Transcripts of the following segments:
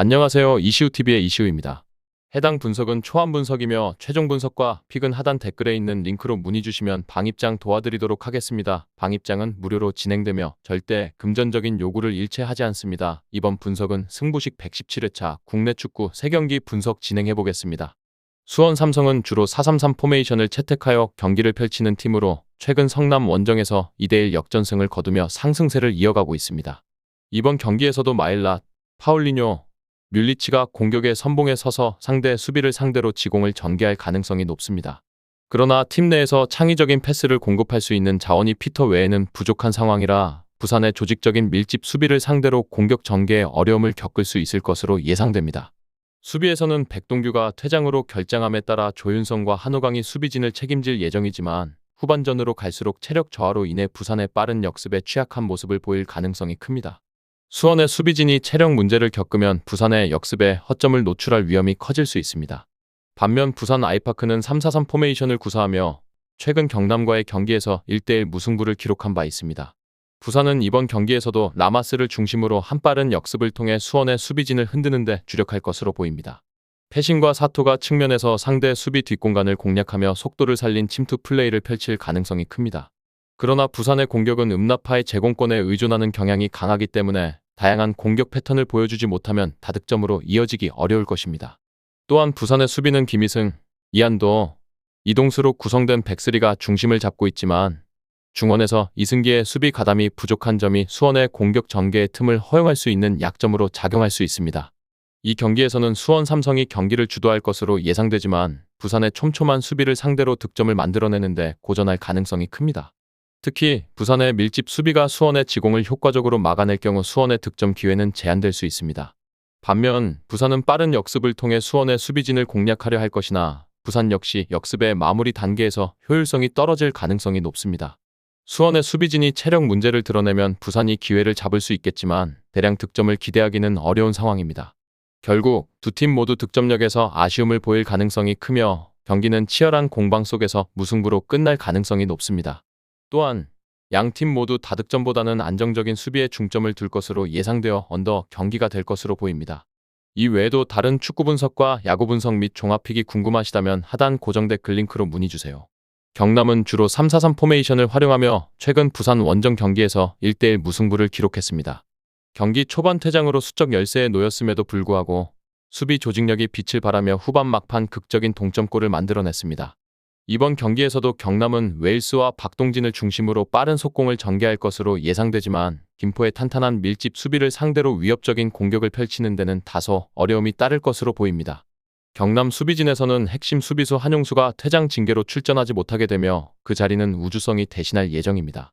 안녕하세요. 이시우TV의 이시우입니다. 해당 분석은 초안 분석이며 최종 분석과 픽은 하단 댓글에 있는 링크로 문의 주시면 방입장 도와드리도록 하겠습니다. 방입장은 무료로 진행되며 절대 금전적인 요구를 일체하지 않습니다. 이번 분석은 승부식 117회차 국내 축구 3경기 분석 진행해 보겠습니다. 수원 삼성은 주로 4-3-3 포메이션을 채택하여 경기를 펼치는 팀으로 최근 성남 원정에서 2대1 역전승을 거두며 상승세를 이어가고 있습니다. 이번 경기에서도 마일랏, 파울리뇨, 뮬리치가 공격의 선봉에 서서 상대 수비를 상대로 지공을 전개할 가능성이 높습니다. 그러나 팀 내에서 창의적인 패스를 공급할 수 있는 자원이 피터 외에는 부족한 상황이라 부산의 조직적인 밀집 수비를 상대로 공격 전개에 어려움을 겪을 수 있을 것으로 예상됩니다. 수비에서는 백동규가 퇴장으로 결장함에 따라 조윤성과 한호강이 수비진을 책임질 예정이지만 후반전으로 갈수록 체력 저하로 인해 부산의 빠른 역습에 취약한 모습을 보일 가능성이 큽니다. 수원의 수비진이 체력 문제를 겪으면 부산의 역습에 허점을 노출할 위험이 커질 수 있습니다. 반면 부산 아이파크는 3-4-3 포메이션을 구사하며 최근 경남과의 경기에서 1대1 무승부를 기록한 바 있습니다. 부산은 이번 경기에서도 라마스를 중심으로 한 빠른 역습을 통해 수원의 수비진을 흔드는 데 주력할 것으로 보입니다. 패신과 사토가 측면에서 상대 수비 뒷공간을 공략하며 속도를 살린 침투 플레이를 펼칠 가능성이 큽니다. 그러나 부산의 공격은 음나파의 제공권에 의존하는 경향이 강하기 때문에 다양한 공격 패턴을 보여주지 못하면 다득점으로 이어지기 어려울 것입니다. 또한 부산의 수비는 김희승, 이한도, 이동수로 구성된 백스리가 중심을 잡고 있지만 중원에서 이승기의 수비 가담이 부족한 점이 수원의 공격 전개의 틈을 허용할 수 있는 약점으로 작용할 수 있습니다. 이 경기에서는 수원 삼성이 경기를 주도할 것으로 예상되지만 부산의 촘촘한 수비를 상대로 득점을 만들어내는데 고전할 가능성이 큽니다. 특히 부산의 밀집 수비가 수원의 지공을 효과적으로 막아낼 경우 수원의 득점 기회는 제한될 수 있습니다. 반면 부산은 빠른 역습을 통해 수원의 수비진을 공략하려 할 것이나 부산 역시 역습의 마무리 단계에서 효율성이 떨어질 가능성이 높습니다. 수원의 수비진이 체력 문제를 드러내면 부산이 기회를 잡을 수 있겠지만 대량 득점을 기대하기는 어려운 상황입니다. 결국 두 팀 모두 득점력에서 아쉬움을 보일 가능성이 크며 경기는 치열한 공방 속에서 무승부로 끝날 가능성이 높습니다. 또한 양팀 모두 다득점보다는 안정적인 수비에 중점을 둘 것으로 예상되어 언더 경기가 될 것으로 보입니다. 이 외에도 다른 축구 분석과 야구 분석 및 종합픽이 궁금하시다면 하단 고정 댓글 링크로 문의 주세요. 경남은 주로 3-4-3 포메이션을 활용하며 최근 부산 원정 경기에서 1대1 무승부를 기록했습니다. 경기 초반 퇴장으로 수적 열세에 놓였음에도 불구하고 수비 조직력이 빛을 발하며 후반 막판 극적인 동점골을 만들어냈습니다. 이번 경기에서도 경남은 웨일스와 박동진을 중심으로 빠른 속공을 전개할 것으로 예상되지만 김포의 탄탄한 밀집 수비를 상대로 위협적인 공격을 펼치는 데는 다소 어려움이 따를 것으로 보입니다. 경남 수비진에서는 핵심 수비수 한용수가 퇴장 징계로 출전하지 못하게 되며 그 자리는 우주성이 대신할 예정입니다.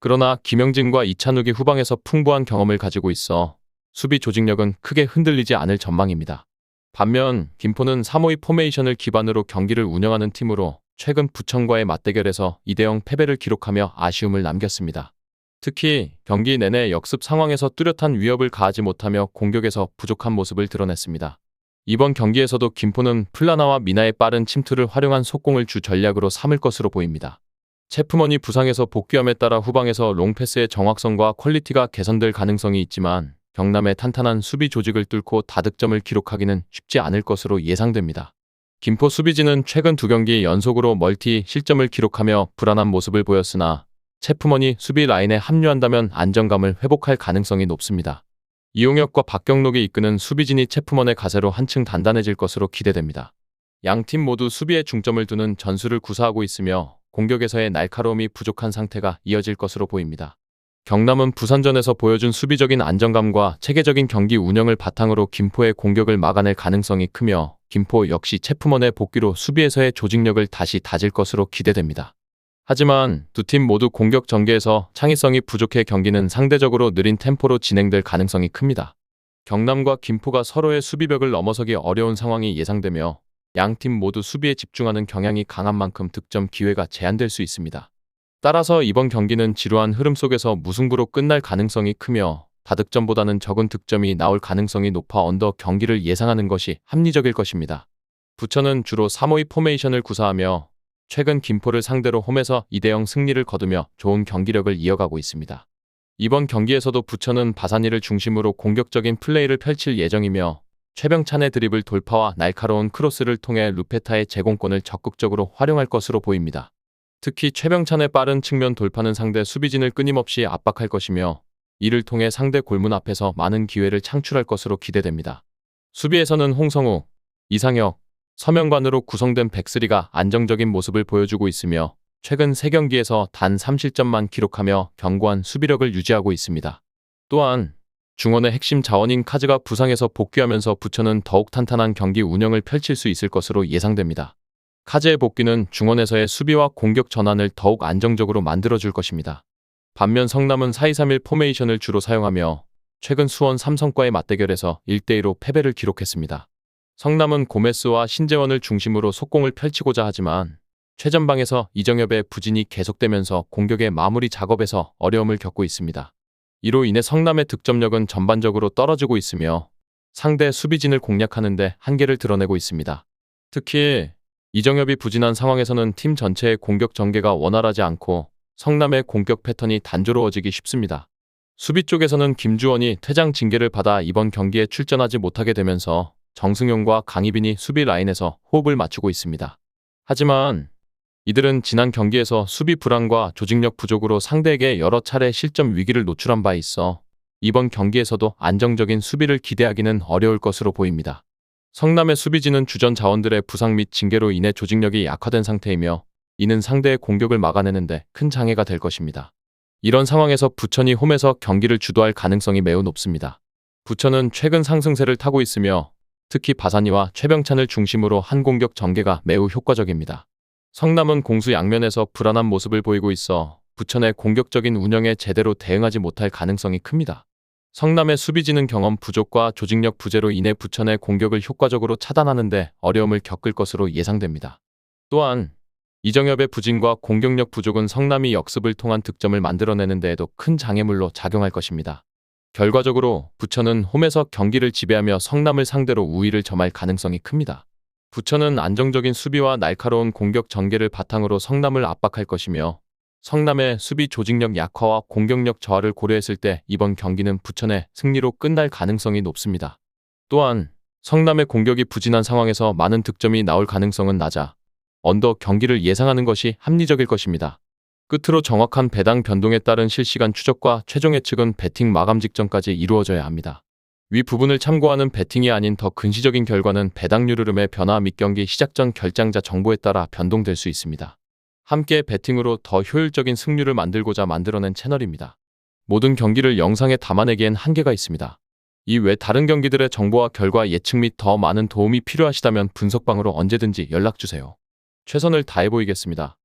그러나 김영진과 이찬욱이 후방에서 풍부한 경험을 가지고 있어 수비 조직력은 크게 흔들리지 않을 전망입니다. 반면 김포는 3-5-2 포메이션을 기반으로 경기를 운영하는 팀으로 최근 부천과의 맞대결에서 2대0 패배를 기록하며 아쉬움을 남겼습니다. 특히 경기 내내 역습 상황에서 뚜렷한 위협을 가하지 못하며 공격에서 부족한 모습을 드러냈습니다. 이번 경기에서도 김포는 플라나와 미나의 빠른 침투를 활용한 속공을 주 전략으로 삼을 것으로 보입니다. 체프먼이 부상에서 복귀함에 따라 후방에서 롱패스의 정확성과 퀄리티가 개선될 가능성이 있지만 경남의 탄탄한 수비 조직을 뚫고 다득점을 기록하기는 쉽지 않을 것으로 예상됩니다. 김포 수비진은 최근 2경기 연속으로 멀티 실점을 기록하며 불안한 모습을 보였으나 체프먼이 수비 라인에 합류한다면 안정감을 회복할 가능성이 높습니다. 이용혁과 박경록이 이끄는 수비진이 체프먼의 가세로 한층 단단해질 것으로 기대됩니다. 양팀 모두 수비에 중점을 두는 전술을 구사하고 있으며 공격에서의 날카로움이 부족한 상태가 이어질 것으로 보입니다. 경남은 부산전에서 보여준 수비적인 안정감과 체계적인 경기 운영을 바탕으로 김포의 공격을 막아낼 가능성이 크며 김포 역시 체프먼의 복귀로 수비에서의 조직력을 다시 다질 것으로 기대됩니다. 하지만 두 팀 모두 공격 전개에서 창의성이 부족해 경기는 상대적으로 느린 템포로 진행될 가능성이 큽니다. 경남과 김포가 서로의 수비벽을 넘어서기 어려운 상황이 예상되며 양팀 모두 수비에 집중하는 경향이 강한 만큼 득점 기회가 제한될 수 있습니다. 따라서 이번 경기는 지루한 흐름 속에서 무승부로 끝날 가능성이 크며 다득점보다는 적은 득점이 나올 가능성이 높아 언더 경기를 예상하는 것이 합리적일 것입니다. 부천은 주로 3-5-2 포메이션을 구사하며 최근 김포를 상대로 홈에서 2대0 승리를 거두며 좋은 경기력을 이어가고 있습니다. 이번 경기에서도 부천은 바사니를 중심으로 공격적인 플레이를 펼칠 예정이며 최병찬의 드리블 돌파와 날카로운 크로스를 통해 루페타의 제공권을 적극적으로 활용할 것으로 보입니다. 특히 최병찬의 빠른 측면 돌파는 상대 수비진을 끊임없이 압박할 것이며 이를 통해 상대 골문 앞에서 많은 기회를 창출할 것으로 기대됩니다. 수비에서는 홍성우, 이상혁, 서명관으로 구성된 백스리가 안정적인 모습을 보여주고 있으며 최근 3경기에서 단 3실점만 기록하며 견고한 수비력을 유지하고 있습니다. 또한 중원의 핵심 자원인 카즈가 부상에서 복귀하면서 부천은 더욱 탄탄한 경기 운영을 펼칠 수 있을 것으로 예상됩니다. 카즈의 복귀는 중원에서의 수비와 공격 전환을 더욱 안정적으로 만들어줄 것입니다. 반면 성남은 4-2-3-1 포메이션을 주로 사용하며 최근 수원 삼성과의 맞대결에서 1대2로 패배를 기록했습니다. 성남은 고메스와 신재원을 중심으로 속공을 펼치고자 하지만 최전방에서 이정엽의 부진이 계속되면서 공격의 마무리 작업에서 어려움을 겪고 있습니다. 이로 인해 성남의 득점력은 전반적으로 떨어지고 있으며 상대 수비진을 공략하는 데 한계를 드러내고 있습니다. 특히 이정엽이 부진한 상황에서는 팀 전체의 공격 전개가 원활하지 않고 성남의 공격 패턴이 단조로워지기 쉽습니다. 수비 쪽에서는 김주원이 퇴장 징계를 받아 이번 경기에 출전하지 못하게 되면서 정승용과 강희빈이 수비 라인에서 호흡을 맞추고 있습니다. 하지만 이들은 지난 경기에서 수비 불안과 조직력 부족으로 상대에게 여러 차례 실점 위기를 노출한 바 있어 이번 경기에서도 안정적인 수비를 기대하기는 어려울 것으로 보입니다. 성남의 수비진은 주전 자원들의 부상 및 징계로 인해 조직력이 약화된 상태이며 이는 상대의 공격을 막아내는데 큰 장애가 될 것입니다. 이런 상황에서 부천이 홈에서 경기를 주도할 가능성이 매우 높습니다. 부천은 최근 상승세를 타고 있으며 특히 바사니와 최병찬을 중심으로 한 공격 전개가 매우 효과적입니다. 성남은 공수 양면에서 불안한 모습을 보이고 있어 부천의 공격적인 운영에 제대로 대응하지 못할 가능성이 큽니다. 성남의 수비진은 경험 부족과 조직력 부재로 인해 부천의 공격을 효과적으로 차단하는 데 어려움을 겪을 것으로 예상됩니다. 또한 이정엽의 부진과 공격력 부족은 성남이 역습을 통한 득점을 만들어내는 데에도 큰 장애물로 작용할 것입니다. 결과적으로 부천은 홈에서 경기를 지배하며 성남을 상대로 우위를 점할 가능성이 큽니다. 부천은 안정적인 수비와 날카로운 공격 전개를 바탕으로 성남을 압박할 것이며 성남의 수비 조직력 약화와 공격력 저하를 고려했을 때 이번 경기는 부천의 승리로 끝날 가능성이 높습니다. 또한 성남의 공격이 부진한 상황에서 많은 득점이 나올 가능성은 낮아 언더 경기를 예상하는 것이 합리적일 것입니다. 끝으로 정확한 배당 변동에 따른 실시간 추적과 최종 예측은 배팅 마감 직전까지 이루어져야 합니다. 위 부분을 참고하는 배팅이 아닌 더 근시적인 결과는 배당률 흐름의 변화 및 경기 시작 전 결장자 정보에 따라 변동될 수 있습니다. 함께 배팅으로 더 효율적인 승률을 만들고자 만들어낸 채널입니다. 모든 경기를 영상에 담아내기엔 한계가 있습니다. 이외 다른 경기들의 정보와 결과 예측 및 더 많은 도움이 필요하시다면 분석방으로 언제든지 연락주세요. 최선을 다해 보이겠습니다.